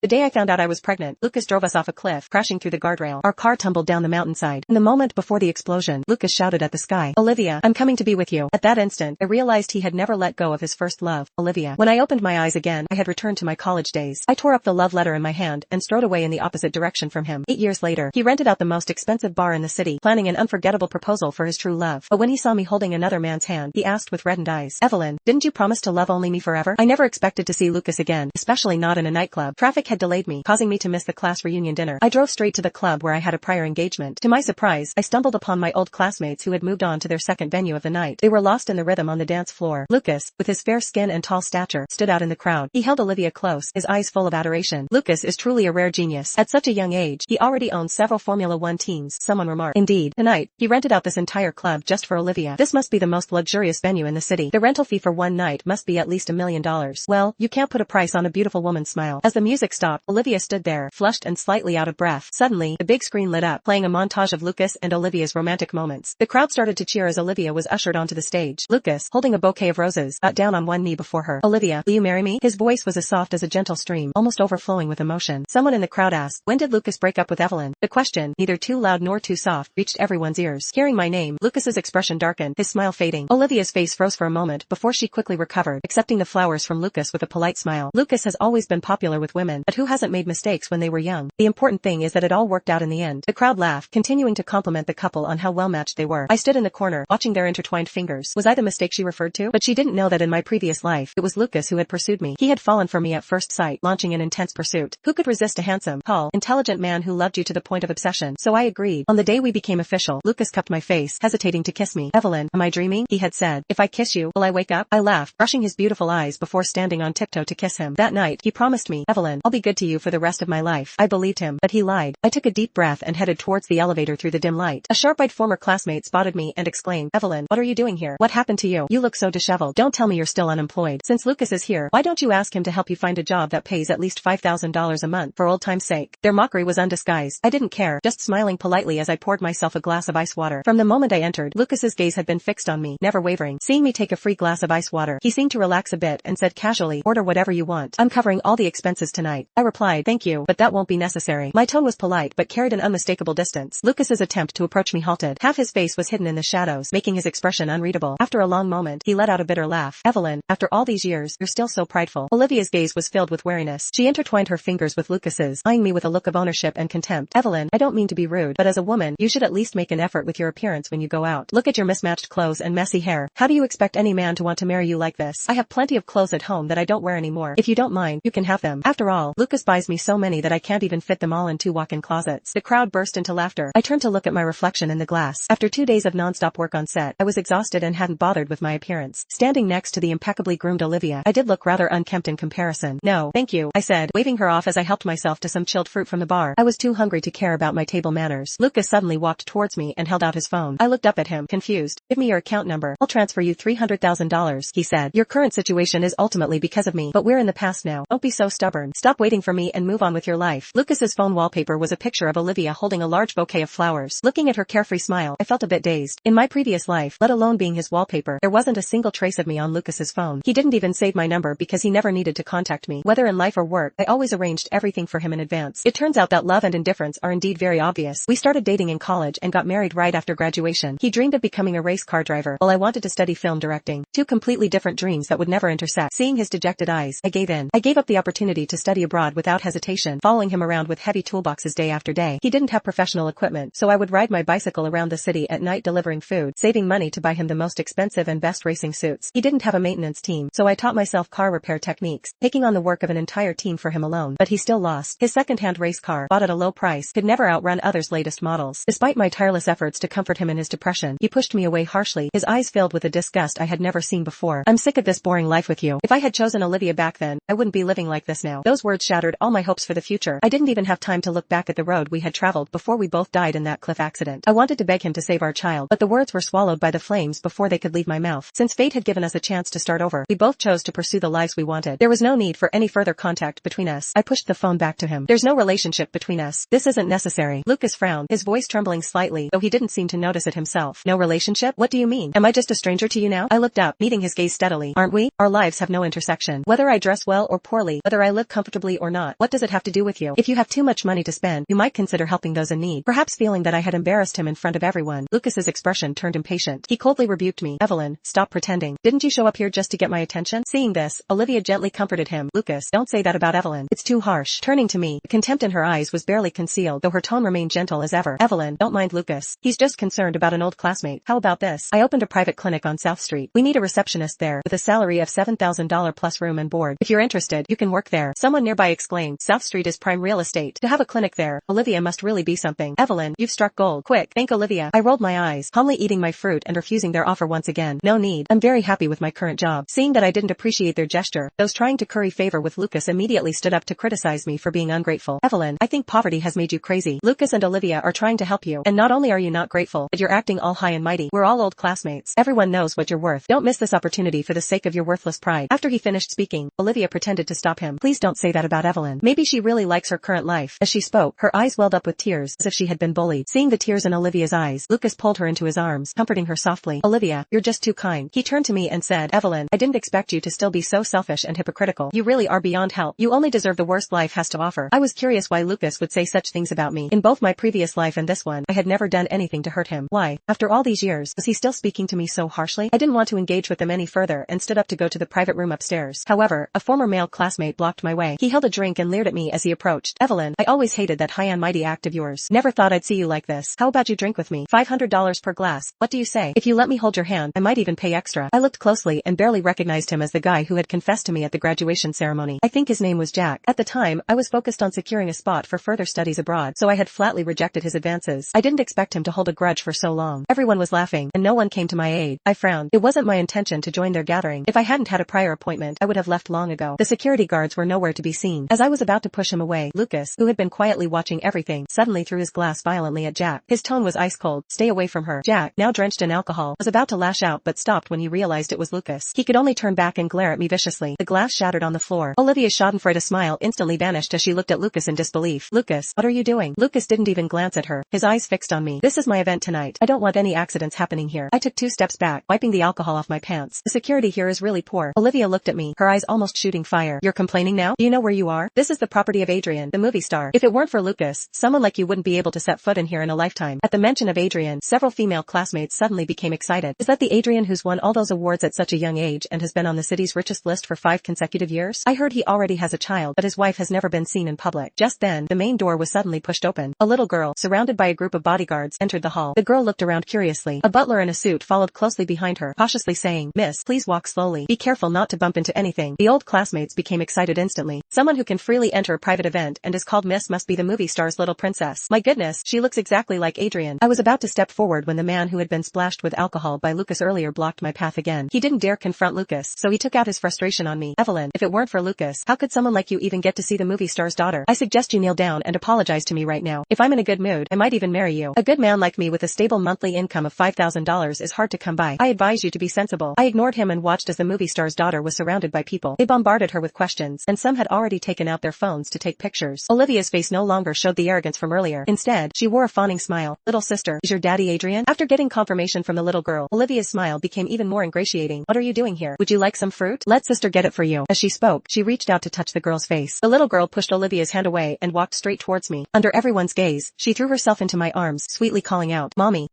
The day I found out I was pregnant, Lucas drove us off a cliff, crashing through the guardrail. Our car tumbled down the mountainside. In the moment before the explosion, Lucas shouted at the sky, "Olivia, I'm coming to be with you." At that instant, I realized he had never let go of his first love, Olivia. When I opened my eyes again, I had returned to my college days. I tore up the love letter in my hand and strode away in the opposite direction from him. 8 years later, he rented out the most expensive bar in the city, planning an unforgettable proposal for his true love. But when he saw me holding another man's hand, he asked with reddened eyes, "Evelyn, didn't you promise to love only me forever?" I never expected to see Lucas again, especially not in a nightclub. Traffic had delayed me, causing me to miss the class reunion dinner. I drove straight to the club where I had a prior engagement. To my surprise, I stumbled upon my old classmates who had moved on to their second venue of the night. They were lost in the rhythm on the dance floor. Lucas, with his fair skin and tall stature, stood out in the crowd. He held Olivia close, his eyes full of adoration. Lucas is truly a rare genius. At such a young age, he already owns several Formula One teams, someone remarked. Indeed, tonight, he rented out this entire club just for Olivia. This must be the most luxurious venue in the city. The rental fee for one night must be at least $1 million. Well, you can't put a price on a beautiful woman's smile. As the music stopped, Olivia stood there, flushed and slightly out of breath. Suddenly, the big screen lit up, playing a montage of Lucas and Olivia's romantic moments. The crowd started to cheer as Olivia was ushered onto the stage. Lucas, holding a bouquet of roses, got down on one knee before her. "Olivia, will you marry me?" His voice was as soft as a gentle stream, almost overflowing with emotion. Someone in the crowd asked, "When did Lucas break up with Evelyn?" The question, neither too loud nor too soft, reached everyone's ears. Hearing my name, Lucas's expression darkened, his smile fading. Olivia's face froze for a moment before she quickly recovered, accepting the flowers from Lucas with a polite smile. Lucas has always been popular with women, but who hasn't made mistakes when they were young? The important thing is that it all worked out in the end. The crowd laughed, continuing to compliment the couple on how well matched they were. I stood in the corner, watching their intertwined fingers. Was I the mistake she referred to? But she didn't know that in my previous life, it was Lucas who had pursued me. He had fallen for me at first sight, launching an intense pursuit. Who could resist a handsome, tall, intelligent man who loved you to the point of obsession? So I agreed. On the day we became official, Lucas cupped my face, hesitating to kiss me. "Evelyn, am I dreaming?" he had said. "If I kiss you, will I wake up?" I laughed, brushing his beautiful eyes before standing on tiptoe to kiss him. That night, he promised me, "Evelyn, I'll be good to you for the rest of my life." I believed him, but he lied. I took a deep breath and headed towards the elevator through the dim light. A sharp-eyed former classmate spotted me and exclaimed, "Evelyn, what are you doing here? What happened to you? You look so disheveled. Don't tell me you're still unemployed. Since Lucas is here, why don't you ask him to help you find a job that pays at least $5,000 a month for old time's sake?" Their mockery was undisguised. I didn't care, just smiling politely as I poured myself a glass of ice water. From the moment I entered, Lucas's gaze had been fixed on me, never wavering. Seeing me take a free glass of ice water, he seemed to relax a bit and said casually, "Order whatever you want. I'm covering all the expenses tonight." I replied, "Thank you, but that won't be necessary." My tone was polite but carried an unmistakable distance. Lucas's attempt to approach me halted. Half his face was hidden in the shadows, making his expression unreadable. After a long moment, he let out a bitter laugh. "Evelyn, after all these years, you're still so prideful." Olivia's gaze was filled with wariness. She intertwined her fingers with Lucas's, eyeing me with a look of ownership and contempt. "Evelyn, I don't mean to be rude, but as a woman, you should at least make an effort with your appearance when you go out. Look at your mismatched clothes and messy hair. How do you expect any man to want to marry you like this? I have plenty of clothes at home that I don't wear anymore. If you don't mind, you can have them. After all, Lucas buys me so many that I can't even fit them all in 2 walk-in closets." The crowd burst into laughter. I turned to look at my reflection in the glass. After 2 days of non-stop work on set, I was exhausted and hadn't bothered with my appearance. Standing next to the impeccably groomed Olivia, I did look rather unkempt in comparison. "No, thank you," I said, waving her off as I helped myself to some chilled fruit from the bar. I was too hungry to care about my table manners. Lucas suddenly walked towards me and held out his phone. I looked up at him, confused. "Give me your account number. I'll transfer you $300,000, he said. "Your current situation is ultimately because of me, but we're in the past now. Don't be so stubborn. Stop waiting for me and move on with your life." Lucas's phone wallpaper was a picture of Olivia holding a large bouquet of flowers. Looking at her carefree smile, I felt a bit dazed. In my previous life, let alone being his wallpaper, there wasn't a single trace of me on Lucas's phone. He didn't even save my number because he never needed to contact me. Whether in life or work, I always arranged everything for him in advance. It turns out that love and indifference are indeed very obvious. We started dating in college and got married right after graduation. He dreamed of becoming a race car driver, while I wanted to study film directing. 2 completely different dreams that would never intersect. Seeing his dejected eyes, I gave in. I gave up the opportunity to study abroad without hesitation, following him around with heavy toolboxes day after day. He didn't have professional equipment, so I would ride my bicycle around the city at night delivering food, saving money to buy him the most expensive and best racing suits. He didn't have a maintenance team, so I taught myself car repair techniques, taking on the work of an entire team for him alone. But he still lost. His second-hand race car, bought at a low price, could never outrun others' latest models. Despite my tireless efforts to comfort him in his depression, he pushed me away harshly, his eyes filled with a disgust I had never seen before. "I'm sick of this boring life with you. If I had chosen Olivia back then, I wouldn't be living like this now." Those words shattered all my hopes for the future. I didn't even have time to look back at the road we had traveled before we both died in that cliff accident. I wanted to beg him to save our child, but the words were swallowed by the flames before they could leave my mouth. Since fate had given us a chance to start over, we both chose to pursue the lives we wanted. There was no need for any further contact between us. I pushed the phone back to him. "There's no relationship between us. This isn't necessary." Lucas frowned, his voice trembling slightly, though he didn't seem to notice it himself. "No relationship? What do you mean? Am I just a stranger to you now?" I looked up, meeting his gaze steadily. "Aren't we? Our lives have no intersection. Whether I dress well or poorly, whether I live comfortably ugly or not, what does it have to do with you? If you have too much money to spend, you might consider helping those in need. Perhaps feeling that I had embarrassed him in front of everyone, Lucas's expression turned impatient. He coldly rebuked me. Evelyn, stop pretending. Didn't you show up here just to get my attention? Seeing this, Olivia gently comforted him. Lucas, don't say that about Evelyn. It's too harsh. Turning to me, the contempt in her eyes was barely concealed, though her tone remained gentle as ever. Evelyn, don't mind Lucas. He's just concerned about an old classmate. How about this? I opened a private clinic on South Street. We need a receptionist there, with a salary of $7,000 plus room and board. If you're interested, you can work there. Someone nearby exclaimed. South Street is prime real estate. To have a clinic there, Olivia must really be something. Evelyn, you've struck gold. Quick, thank Olivia. I rolled my eyes, calmly eating my fruit and refusing their offer once again. No need. I'm very happy with my current job. Seeing that I didn't appreciate their gesture, those trying to curry favor with Lucas immediately stood up to criticize me for being ungrateful. Evelyn, I think poverty has made you crazy. Lucas and Olivia are trying to help you, and not only are you not grateful, but you're acting all high and mighty. We're all old classmates. Everyone knows what you're worth. Don't miss this opportunity for the sake of your worthless pride. After he finished speaking, Olivia pretended to stop him. Please don't say that about Evelyn. Maybe she really likes her current life. As she spoke, her eyes welled up with tears, as if she had been bullied. Seeing the tears in Olivia's eyes, Lucas pulled her into his arms, comforting her softly. Olivia, you're just too kind. He turned to me and said, Evelyn, I didn't expect you to still be so selfish and hypocritical. You really are beyond help. You only deserve the worst life has to offer. I was curious why Lucas would say such things about me. In both my previous life and this one, I had never done anything to hurt him. Why, after all these years, was he still speaking to me so harshly? I didn't want to engage with them any further and stood up to go to the private room upstairs. However, a former male classmate blocked my way. He held a drink and leered at me as he approached. Evelyn, I always hated that high and mighty act of yours. Never thought I'd see you like this. How about you drink with me? $500 per glass. What do you say? If you let me hold your hand, I might even pay extra. I looked closely and barely recognized him as the guy who had confessed to me at the graduation ceremony. I think his name was Jack. At the time, I was focused on securing a spot for further studies abroad, so I had flatly rejected his advances. I didn't expect him to hold a grudge for so long. Everyone was laughing, and no one came to my aid. I frowned. It wasn't my intention to join their gathering. If I hadn't had a prior appointment, I would have left long ago. The security guards were nowhere to be seen. As I was about to push him away, Lucas, who had been quietly watching everything, suddenly threw his glass violently at Jack. His tone was ice cold. Stay away from her. Jack, now drenched in alcohol, was about to lash out but stopped when he realized it was Lucas. He could only turn back and glare at me viciously. The glass shattered on the floor. Olivia's schadenfreude smile instantly vanished as she looked at Lucas in disbelief. Lucas, what are you doing? Lucas didn't even glance at her, his eyes fixed on me. This is my event tonight. I don't want any accidents happening here. I took 2 steps back, wiping the alcohol off my pants. The security here is really poor. Olivia looked at me, her eyes almost shooting fire. You're complaining now? Do you know where you are? This is the property of Adrian, the movie star. If it weren't for Lucas, someone like you wouldn't be able to set foot in here in a lifetime. At the mention of Adrian, several female classmates suddenly became excited. Is that the Adrian who's won all those awards at such a young age and has been on the city's richest list for 5 consecutive years? I heard he already has a child, but his wife has never been seen in public. Just then, the main door was suddenly pushed open. A little girl, surrounded by a group of bodyguards, entered the hall. The girl looked around curiously. A butler in a suit followed closely behind her, cautiously saying, Miss, please walk slowly. Be careful not to bump into anything. The old classmates became excited instantly. Someone who can freely enter a private event and is called Miss must be the movie star's little princess. My goodness, she looks exactly like Adrian. I was about to step forward when the man who had been splashed with alcohol by Lucas earlier blocked my path again. He didn't dare confront Lucas, so he took out his frustration on me. Evelyn, if it weren't for Lucas, how could someone like you even get to see the movie star's daughter? I suggest you kneel down and apologize to me right now. If I'm in a good mood, I might even marry you. A good man like me with a stable monthly income of $5,000 is hard to come by. I advise you to be sensible. I ignored him and watched as the movie star's daughter was surrounded by people. They bombarded her with questions, and some had already taken out their phones to take pictures. Olivia's face no longer showed the arrogance from earlier. Instead, she wore a fawning smile. Little sister, is your daddy Adrian? After getting confirmation from the little girl, Olivia's smile became even more ingratiating. What are you doing here? Would you like some fruit? Let sister get it for you. As she spoke, she reached out to touch the girl's face. The little girl pushed Olivia's hand away and walked straight towards me. Under everyone's gaze, she threw herself into my arms, sweetly calling out, Mommy.